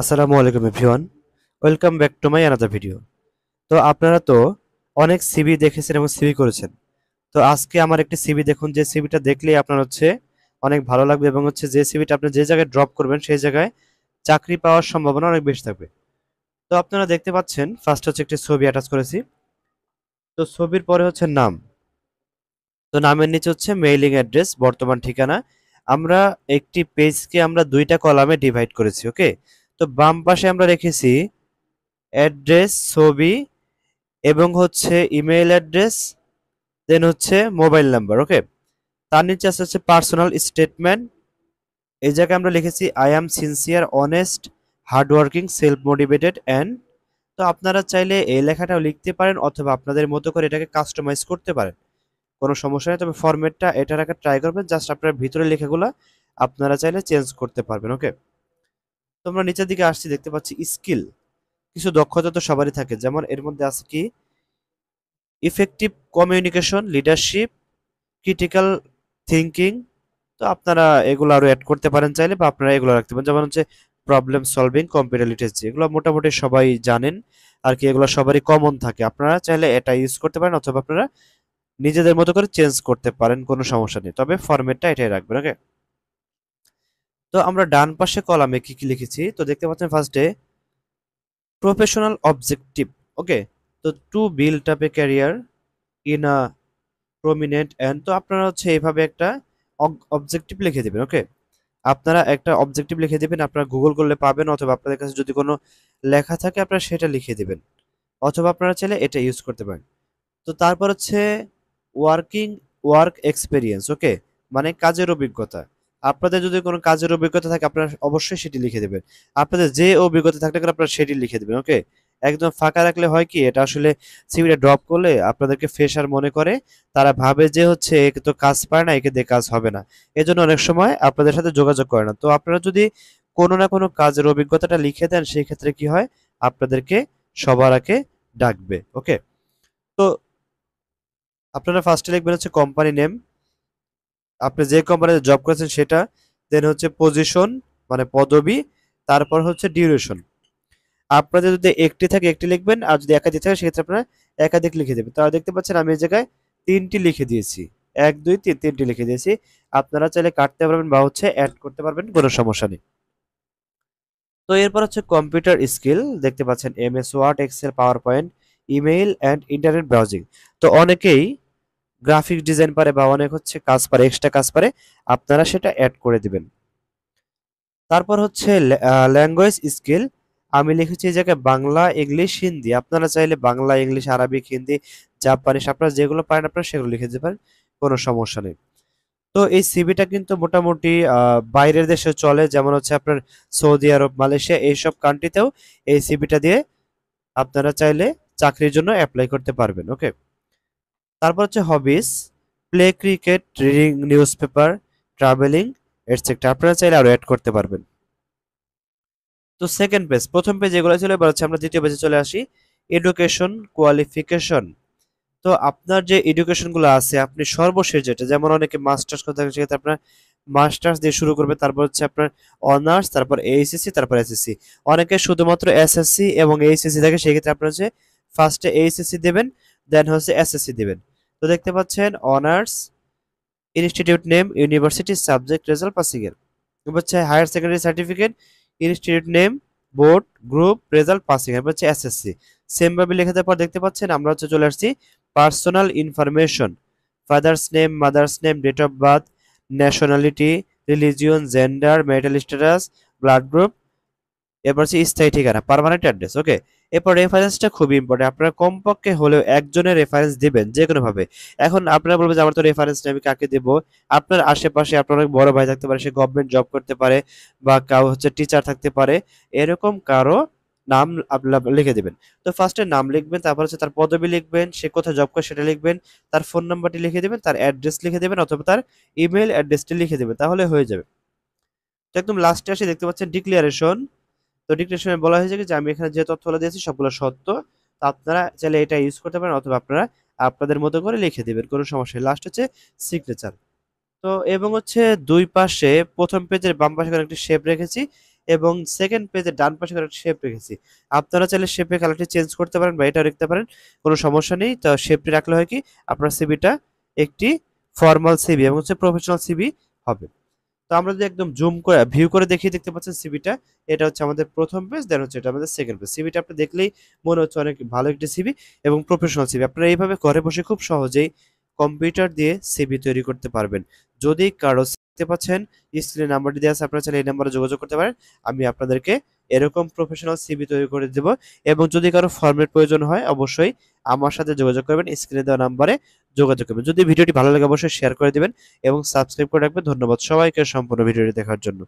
আসসালামু আলাইকুম everyone. Welcome back to my another video. তো আপনারা তো অনেক সিভি দেখেছেন এবং সিভি করেছেন। তো আজকে আমার একটি সিভি দেখুন, যে সিভিটা দেখলেই আপনার অনেক ভালো লাগবে এবং যে সিভিটা আপনি যে জায়গায় ড্রপ করবেন সেই জায়গায় চাকরি পাওয়ার সম্ভাবনা অনেক বেশি থাকবে। তো আপনারা দেখতে পাচ্ছেন ফার্স্ট একটি ছবি অ্যাটাচ করেছি। তো ছবির পরে নাম। তো নামের নিচে মেইলিং অ্যাড্রেস, বর্তমান ঠিকানা। আমরা একটি পেজকে আমরা দুইটা কলামে ডিভাইড করেছি, ওকে। তো বাম পাশে আমরা রেখেছি অ্যাড্রেস, ছবি এবং ইমেইল অ্যাড্রেস, দেন মোবাইল নাম্বার, ওকে। তার নিচে আছে পার্সোনাল স্টেটমেন্ট। এই জায়গায় আমরা লিখেছি I am sincere, honest, hard working, self motivated and. তো আপনারা চাইলে এই লেখাটাও লিখতে পারেন অথবা আপনাদের মতো করে এটাকে কাস্টমাইজ করতে পারেন, কোনো সমস্যা নেই। তবে ফরম্যাটটা এটা রাখার ট্রাই করবেন, জাস্ট আপনার ভিতরে লেখাগুলো আপনারা চাইলে চেঞ্জ করতে পারবেন, ওকে। তো আমরা নিচের দিকে আসছি, দেখতে পাচ্ছি স্কিল। কিছু দক্ষতা তো সবারই থাকে, যেমন এর মধ্যে আছে কি effective communication, leadership, critical thinking. তো আপনারা এগুলো আরো অ্যাড করতে পারেন চাইলে, বা আপনারা এগুলো রাখতে পারেন, যেমন প্রবলেম সলভিং, কম্পিউটার লিটারেসি। এগুলো মোটামুটি সবাই জানেন আর কি, এগুলো সবারই কমন থাকে। আপনারা চাইলে এটা ইউজ করতে পারেন অথবা আপনারা নিজেদের মতো করে চেঞ্জ করতে পারেন, কোনো সমস্যা নেই। তবে ফরম্যাটটা এটাই রাখবেন, ওকে। তো আমরা ডান পাশে কলামে কি কি লিখেছি, তো দেখতে পাচ্ছেন ফার্স্টে প্রফেশনাল অবজেক্টিভ, ওকে। তো to build up A career in a prominent and. তো আপনারা এইভাবে একটা অবজেক্টিভ লিখে দেবেন, ওকে। আপনারা একটা অবজেক্টিভ লিখে দেবেন, আপনারা গুগল করলে পাবেন, অথবা আপনাদের কাছে যদি কোনো লেখা থাকে আপনারা সেটা লিখে দেবেন, অথবা আপনারা চাইলে এটা ইউজ করতে পারেন। তো তারপর ওয়ার্কিং ওয়ার্ক এক্সপেরিয়েন্স, ওকে, মানে কাজের অভিজ্ঞতা। আপনাদের যদি কোনো কাজের অভিজ্ঞতা থাকে আপনারা অবশ্যই সেটি লিখে দেবেন। আপনাদের যে অভিজ্ঞতা থাকলে আপনারা সেটি লিখে দেবেন, ওকে। একদম ফাঁকা রাখলে হয় কি, এটা আসলে সিভিটা ড্রপ করলে আপনাদেরকে ফ্রেশার মনে করে। তারা ভাবে যে একে তো কাজ পায় না, একে দিয়ে কাজ হবে না। এজন্য অনেক সময় আপনাদের সাথে যোগাযোগ করে না। তো আপনারা যদি কোনো না কোনো কাজের অভিজ্ঞতাটা লিখে দেন, সেই ক্ষেত্রে কি হয়, আপনাদেরকে সবার আগে ডাকবে, ওকে। তো আপনারা ফার্স্টে লিখবেন কোম্পানি নেম, আপনি যে কোম্পানিতে জব করেছেন সেটা, দেন পজিশন মানে পদবি, তারপর ডিউরেশন। আপনাদের যদি একটি থাকে একটি লিখবেন, আর যদি একাধিক থাকে সেক্ষেত্রে আপনারা একাধিক লিখে দেবেন। তাহলে দেখতে পাচ্ছেন আমি এই জায়গায় তিনটি লিখে দিয়েছি, এক দুই তিন, তিনটি লিখে দিয়েছি। আপনারা চাইলে কাটতে পারবেন বা অ্যাড করতে পারবেন, কোনো সমস্যা নেই। তো এরপর কম্পিউটার স্কিল, দেখতে পাচ্ছেন MS Word, Excel, PowerPoint, email and internet browsing. তো অনেকেই গ্রাফিক ডিজাইন পারে বা অনেক কাজ পারে, এক্সট্রা কাজ পারে, আপনারা সেটা অ্যাড করে দিবেন। তারপর ল্যাঙ্গুয়েজ স্কিল, আমি লিখেছি এই জায়গায় বাংলা, ইংলিশ, হিন্দি। আপনারা চাইলে Bangla, English, Arabic, Hindi, Japanese, আপনারা যেগুলো পারেন আপনারা সেগুলো লিখে দিতে পারেন, কোনো সমস্যা নেই। তো এই সিভিটা কিন্তু মোটামুটি বাইরের দেশে চলে, যেমন আপনার সৌদি আরব, মালয়েশিয়া, এইসব কান্ট্রিতেও এই সিভিটা দিয়ে আপনারা চাইলে চাকরির জন্য অ্যাপ্লাই করতে পারবেন, ওকে। তারপর hobbies, play cricket, reading newspaper, travelling, etcetera. আপনারা চাইলে আরো অ্যাড করতে পারবেন। তো সেকেন্ড পেজ, প্রথম পেজ এগুলো ছিল, এবার আমরা দ্বিতীয় পেজে চলে আসি। Education qualification. তো আপনার যে এডুকেশন গুলো আছে, আপনি সর্বশেষ যেটা, যেমন অনেকে মাস্টার্স করতে থাকে, সেক্ষেত্রে আপনার মাস্টার্স দিয়ে শুরু করবে, তারপর আপনার অনার্স, তারপর এইচএসসি, তারপর এসএসসি। অনেকে শুধুমাত্র এসএসসি এবং এইচএসসি থাকে, সেক্ষেত্রে আপনার ফার্স্টে এইচএসসি দেবেন, দেন এসএসসি দেবেন। তো দেখতে পাচ্ছেন honours, institute name, university, subject, result, passing এর। Higher secondary certificate, institute name, board, group, result, passing এর। এসএসসি। সেম ভাবে লিখে দেওয়ার পর দেখতে পাচ্ছেন আমরা চলে আসছি personal information, father's name, mother's name, date of birth, nationality, religion, gender, marital status, blood group, এরপর স্থায়ী ঠিকানা, পার্মানেন্ট অ্যাড্রেস, ওকে। এরপর রেফারেন্সটা খুবই ইম্পর্টেন্ট, আপনারা কমপক্ষে হলেও একজনের রেফারেন্স দিবেন যে কোনো ভাবে। এখন আপনারা বলবেন যে আমার তো রেফারেন্স নেই, আমি কাকে দেব? আপনার আশেপাশে আপনার অনেক বড় ভাই থাকতে পারে, সে গভর্নমেন্ট জব করতে পারে, বা কাউ টিচার থাকতে পারে, এরকম কারো নাম আপনারা লিখে দিবেন। তো ফার্স্টে নাম লিখবেন, তারপর তার পদবি লিখবেন, সে কোথায় জব করে সেটা লিখবেন, তার ফোন নাম্বারটি লিখে দিবেন, তার অ্যাড্রেস লিখে দিবেন, অথবা তার ইমেল অ্যাড্রেসটি লিখে দিবেন, তাহলে হয়ে যাবে। তো একদম লাস্টে আসে দেখতে পাচ্ছেন ডিক্লারেশন। তো ডিক্লারেশনে বলা হয়েছে যে আমি এখানে যে তথ্যগুলো দিয়েছি সবগুলো সত্য। তো আপনারা চাইলে এটা ইউজ করতে পারেন, অথবা আপনারা আপনাদের মতো করে লিখে দিবেন, কোনো সমস্যা নেই। Last signature. তো এবং দুই পাশে প্রথম পেজের বাম পাশে একটি শেপ রেখেছি, এবং সেকেন্ড পেজে ডান পাশে একটা শেপ রেখেছি। আপনারা চাইলে শেপের কালারটি চেঞ্জ করতে পারেন বা এটাও রাখতে পারেন, কোনো সমস্যা নেই। তো শেপটি রাখলে হয় কি আপনার সিভিটা একটি ফর্মাল সিভি এবং হচ্ছে প্রফেশনাল সিভি হবে। তো আমরা যদি একদম জুম করে ভিউ করে দেখিয়ে দেখতে পাচ্ছেন সিভিটা, এটা হচ্ছে আমাদের প্রথম পেজ, দেন হচ্ছে এটা আমাদের সেকেন্ড পেজ। সিভিটা আপনি দেখলেই মনে হচ্ছে অনেক ভালো একটি সিভি এবং প্রফেশনাল সিভি। আপনারা এইভাবে ঘরে বসে খুব সহজেই কম্পিউটার দিয়ে সিভি তৈরি করতে পারবেন। যদি কারো দেখতে পাচ্ছেন স্ক্রিনে নাম্বারটি দেওয়া আছে, আপনারা চাইলে এই নাম্বারে যোগাযোগ করতে পারেন। আমি আপনাদেরকে এরকম প্রফেশনাল সিভি তৈরি করে দেব। এবং যদি কারো ফর্মের প্রয়োজন হয় অবশ্যই আমার সাথে যোগাযোগ করবেন, স্ক্রিনে দেওয়া নাম্বারে যোগাযোগ করবেন। যদি ভিডিওটি ভালো লাগে অবশ্যই শেয়ার করে দিবেন এবং সাবস্ক্রাইব করে রাখবেন। ধন্যবাদ সবাইকে সম্পূর্ণ ভিডিওটি দেখার জন্য।